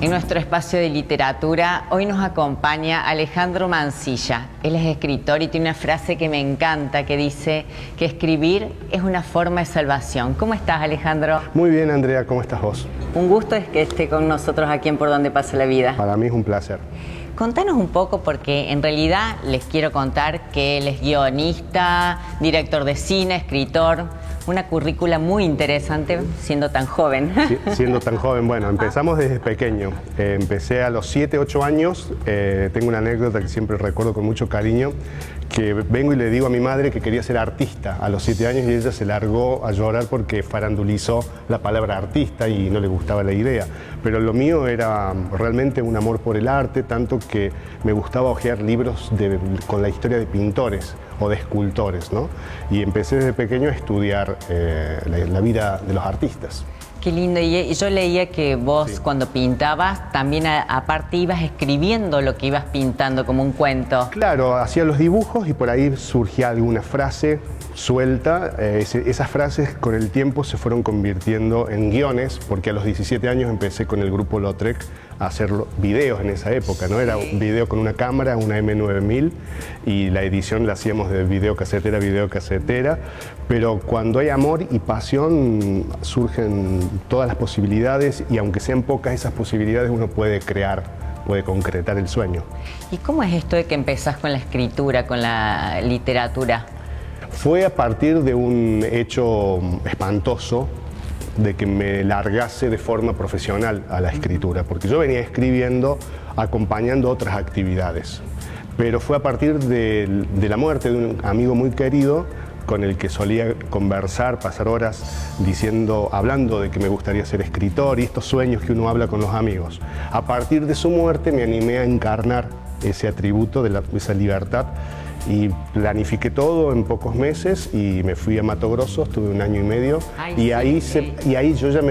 En nuestro espacio de literatura, hoy nos acompaña Alejandro Mansilla. Él es escritor y tiene una frase que me encanta, que dice que escribir es una forma de salvación. ¿Cómo estás, Alejandro? Muy bien, Andrea, ¿cómo estás vos? Un gusto es que esté con nosotros aquí en Por Donde Pasa la Vida. Para mí es un placer. Contanos un poco, porque en realidad les quiero contar que él es guionista, director de cine, escritor, una currícula muy interesante siendo tan joven. Sí, siendo tan joven, bueno, empezamos desde pequeño. Empecé a los 7, 8 años. Tengo una anécdota que siempre recuerdo con mucho cariño, que vengo y le digo a mi madre que quería ser artista a los 7 años y ella se largó a llorar porque farandulizó la palabra artista y no le gustaba la idea. Pero lo mío era realmente un amor por el arte, tanto que me gustaba hojear libros con la historia de pintores o de escultores, ¿no? Y empecé desde pequeño a estudiar la vida de los artistas. Qué lindo. Y yo leía que vos, sí, cuando pintabas, también aparte ibas escribiendo lo que ibas pintando como un cuento. Claro, hacía los dibujos y por ahí surgía alguna frase suelta. Esas frases con el tiempo se fueron convirtiendo en guiones, porque a los 17 años empecé con el grupo Lautrec a hacer videos en esa época, ¿no? Era un video con una cámara, una M9000, y la edición la hacíamos de videocasetera a videocasetera, pero cuando hay amor y pasión surgen todas las posibilidades, y aunque sean pocas esas posibilidades, uno puede crear, puede concretar el sueño. ¿Y cómo es esto de que empezás con la escritura, con la literatura? Fue a partir de un hecho espantoso, de que me largase de forma profesional a la escritura, porque yo venía escribiendo acompañando otras actividades, pero fue a partir de la muerte de un amigo muy querido con el que solía conversar, pasar horas hablando de que me gustaría ser escritor y estos sueños que uno habla con los amigos. A partir de su muerte me animé a encarnar ese atributo de esa libertad y planifiqué todo en pocos meses y me fui a Mato Grosso, estuve 1 año y medio. Ay, ahí yo ya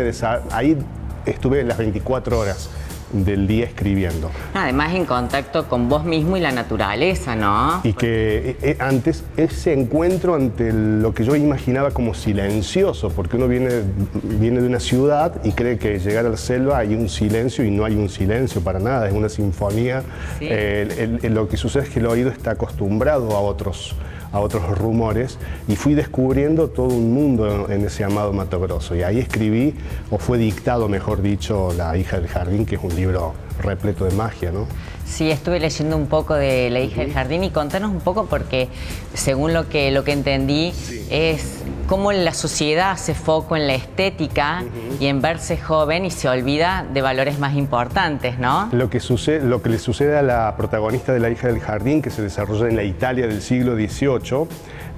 ahí estuve las 24 horas del día escribiendo. Además en contacto con vos mismo y la naturaleza, ¿no? Y que antes ese encuentro ante lo que yo imaginaba como silencioso, porque uno viene de una ciudad y cree que llegar a la selva hay un silencio y no hay un silencio para nada, es una sinfonía. Sí. Lo que sucede es que el oído está acostumbrado a otros rumores y fui descubriendo todo un mundo en ese amado Mato Grosso y ahí escribí, o fue dictado mejor dicho, La hija del jardín, que es un libro repleto de magia, ¿no? Sí, estuve leyendo un poco de La hija del jardín y contanos un poco porque según lo que entendí, sí, es cómo la sociedad hace foco en la estética y en verse joven y se olvida de valores más importantes, ¿no? Lo que le sucede a la protagonista de La hija del jardín, que se desarrolla en la Italia del siglo XVIII,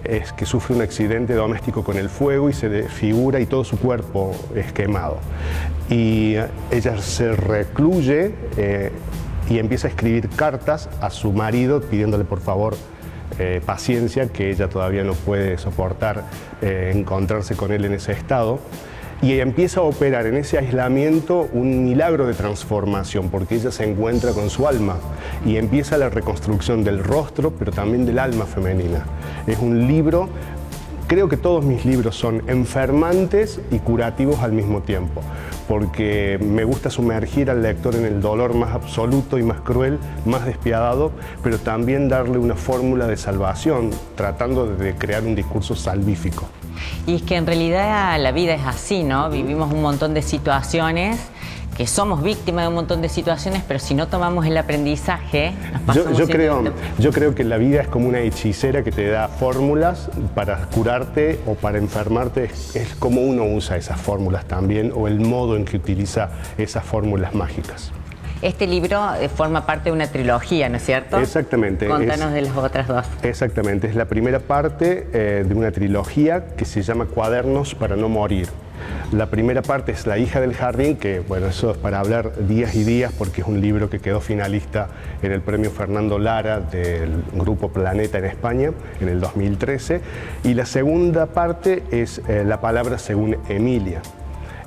es que sufre un accidente doméstico con el fuego y se desfigura y todo su cuerpo es quemado. Y ella se recluye y empieza a escribir cartas a su marido pidiéndole por favor paciencia, que ella todavía no puede soportar encontrarse con él en ese estado. Y ella empieza a operar en ese aislamiento un milagro de transformación, porque ella se encuentra con su alma y empieza la reconstrucción del rostro, pero también del alma femenina. Es un libro, creo que todos mis libros son enfermantes y curativos al mismo tiempo, porque me gusta sumergir al lector en el dolor más absoluto y más cruel, más despiadado, pero también darle una fórmula de salvación, tratando de crear un discurso salvífico. Y es que en realidad la vida es así, ¿no? Vivimos un montón de situaciones, que somos víctimas de un montón de situaciones, pero si no tomamos el aprendizaje, nos pasamos yo creo que la vida es como una hechicera que te da fórmulas para curarte o para enfermarte. Es como uno usa esas fórmulas también, o el modo en que utiliza esas fórmulas mágicas. Este libro forma parte de una trilogía, ¿no es cierto? Exactamente. Contanos de las otras dos. Exactamente, es la primera parte de una trilogía que se llama Cuadernos para no morir. La primera parte es La hija del jardín, que bueno, eso es para hablar días y días, porque es un libro que quedó finalista en el premio Fernando Lara del Grupo Planeta en España en el 2013. Y la segunda parte es La palabra según Emilia.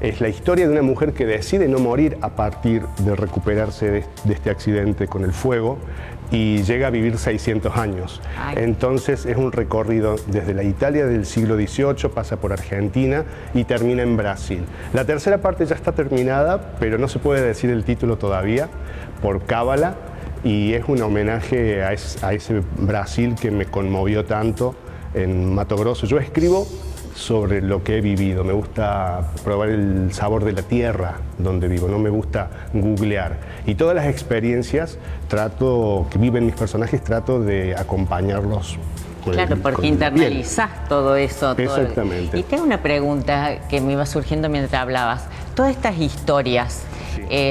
Es la historia de una mujer que decide no morir a partir de recuperarse de este accidente con el fuego y llega a vivir 600 años. Ay. Entonces es un recorrido desde la Italia del siglo XVIII, pasa por Argentina y termina en Brasil. La tercera parte ya está terminada, pero no se puede decir el título todavía, por cábala, y es un homenaje a ese Brasil que me conmovió tanto en Mato Grosso. Yo escribo sobre lo que he vivido, me gusta probar el sabor de la tierra donde vivo, no me gusta googlear. Y todas las experiencias que viven mis personajes, trato de acompañarlos. Claro, porque internalizás todo eso. Exactamente. Y tengo una pregunta que me iba surgiendo mientras hablabas. Todas estas historias,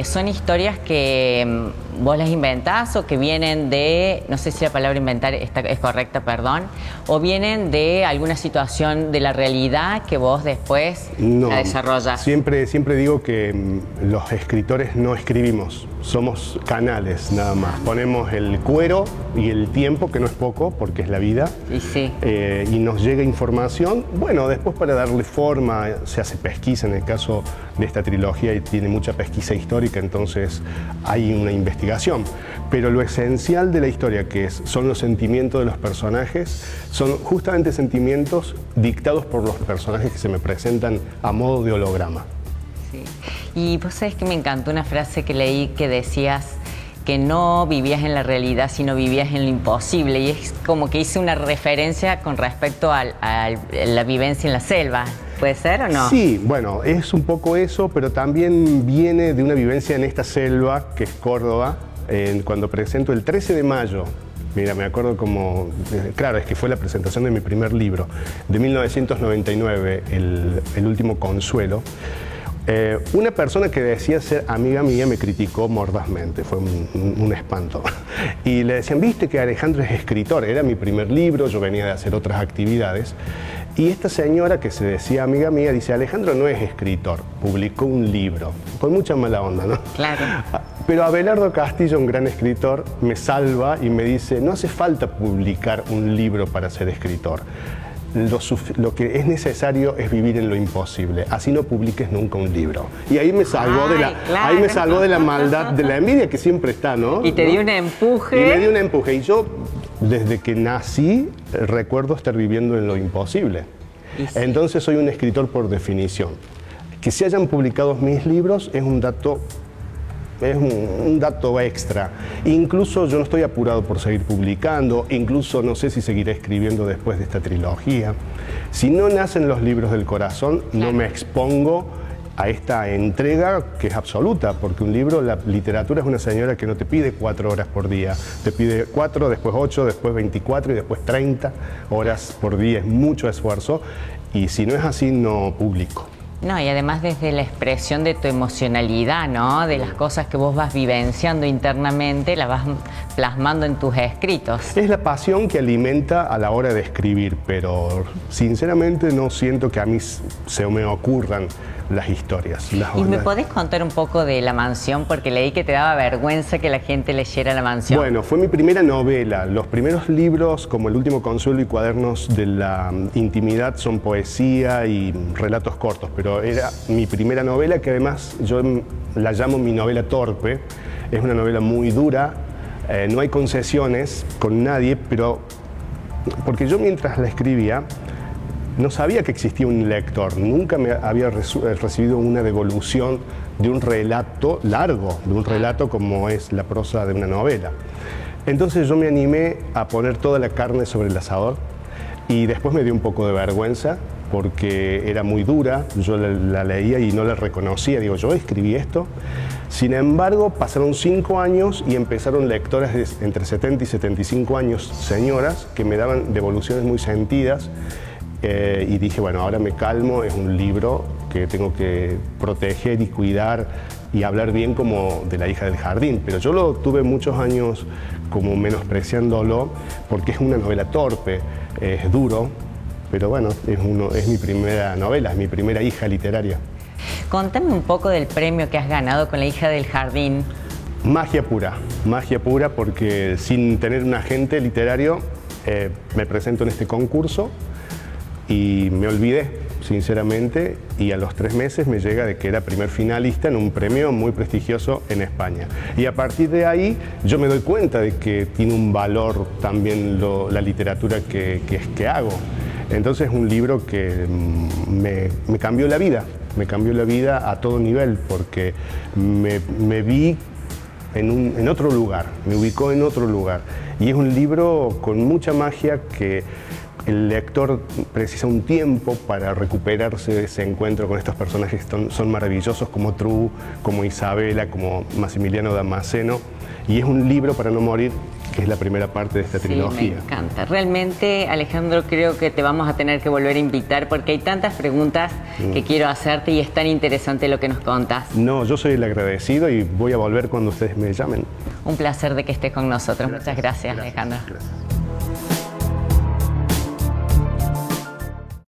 ¿son historias que vos las inventás o que vienen de, no sé si la palabra inventar es correcta, perdón, o vienen de alguna situación de la realidad que vos después la desarrollás? Siempre digo que los escritores no escribimos, somos canales nada más. Ponemos el cuero y el tiempo, que no es poco porque es la vida, y nos llega información. Bueno, después para darle forma se hace pesquisa, en el caso de esta trilogía y tiene mucha pesquisa histórica, entonces hay una investigación. Pero lo esencial de la historia, son los sentimientos de los personajes, son justamente sentimientos dictados por los personajes que se me presentan a modo de holograma. Sí. Y vos sabés que me encantó una frase que leí que decías que no vivías en la realidad, sino vivías en lo imposible. Y es como que hice una referencia con respecto a la vivencia en la selva. ¿Puede ser o no? Sí, bueno, es un poco eso, pero también viene de una vivencia en esta selva, que es Córdoba, cuando presento el 13 de mayo. Mira, me acuerdo como, claro, es que fue la presentación de mi primer libro, de 1999, El último consuelo. Una persona que decía ser amiga mía me criticó mordazmente, fue un espanto. Y le decían, viste que Alejandro es escritor, era mi primer libro, yo venía de hacer otras actividades. Y esta señora que se decía amiga mía dice, Alejandro no es escritor, publicó un libro, con mucha mala onda, ¿no? Claro. Pero Abelardo Castillo, un gran escritor, me salva y me dice, no hace falta publicar un libro para ser escritor. Lo que es necesario es vivir en lo imposible, así no publiques nunca un libro. Y ahí me salvó, ahí me salvó de la maldad, de la envidia que siempre está, ¿no? Y te dio un empuje. Y me dio un empuje. Y yo, desde que nací, recuerdo estar viviendo en lo imposible. Sí. Entonces soy un escritor por definición. Que se hayan publicado mis libros es un dato extra. Incluso yo no estoy apurado por seguir publicando, incluso no sé si seguiré escribiendo después de esta trilogía. Si no nacen los libros del corazón, no me expongo a esta entrega que es absoluta, porque un libro, la literatura es una señora que no te pide 4 horas por día, te pide 4, después 8, después 24 y después 30 horas por día, es mucho esfuerzo, y si no es así, no publico. No, y además desde la expresión de tu emocionalidad, ¿no? De las cosas que vos vas vivenciando internamente, las vas plasmando en tus escritos. Es la pasión que alimenta a la hora de escribir, pero sinceramente no siento que a mí se me ocurran las historias. ¿Y me podés contar un poco de La Mansión? Porque leí que te daba vergüenza que la gente leyera La Mansión. Bueno, fue mi primera novela. Los primeros libros, como El último consuelo y Cuadernos de la intimidad, son poesía y relatos cortos, pero era mi primera novela, que además yo la llamo mi novela torpe. Es una novela muy dura, no hay concesiones con nadie, pero porque yo mientras la escribía no sabía que existía un lector, nunca me había recibido una devolución de un relato largo, de un relato como es la prosa de una novela. Entonces yo me animé a poner toda la carne sobre el asador y después me dio un poco de vergüenza porque era muy dura, yo la leía y no la reconocía, digo, yo escribí esto. Sin embargo, pasaron 5 años y empezaron lectoras de entre 70 y 75 años, señoras, que me daban devoluciones muy sentidas. Y dije, bueno, ahora me calmo, es un libro que tengo que proteger y cuidar y hablar bien como de La hija del jardín, pero yo lo tuve muchos años como menospreciándolo porque es una novela torpe, es duro, pero bueno, es mi primera novela, es mi primera hija literaria. Contame un poco del premio que has ganado con La hija del jardín. Magia pura porque sin tener un agente literario me presento en este concurso y me olvidé sinceramente, y a los 3 meses me llega de que era primer finalista en un premio muy prestigioso en España. Y a partir de ahí yo me doy cuenta de que tiene un valor también la literatura que hago. Entonces es un libro que me cambió la vida, a todo nivel, porque me vi en otro lugar, me ubicó en otro lugar. Y es un libro con mucha magia que el lector precisa un tiempo para recuperarse de ese encuentro con estos personajes que son maravillosos, como Tru, como Isabela, como Massimiliano Damasceno. Y es un libro para no morir, que es la primera parte de esta trilogía. Me encanta. Realmente, Alejandro, creo que te vamos a tener que volver a invitar porque hay tantas preguntas que quiero hacerte y es tan interesante lo que nos contás. No, yo soy el agradecido y voy a volver cuando ustedes me llamen. Un placer de que estés con nosotros. Muchas gracias, Alejandro. Gracias.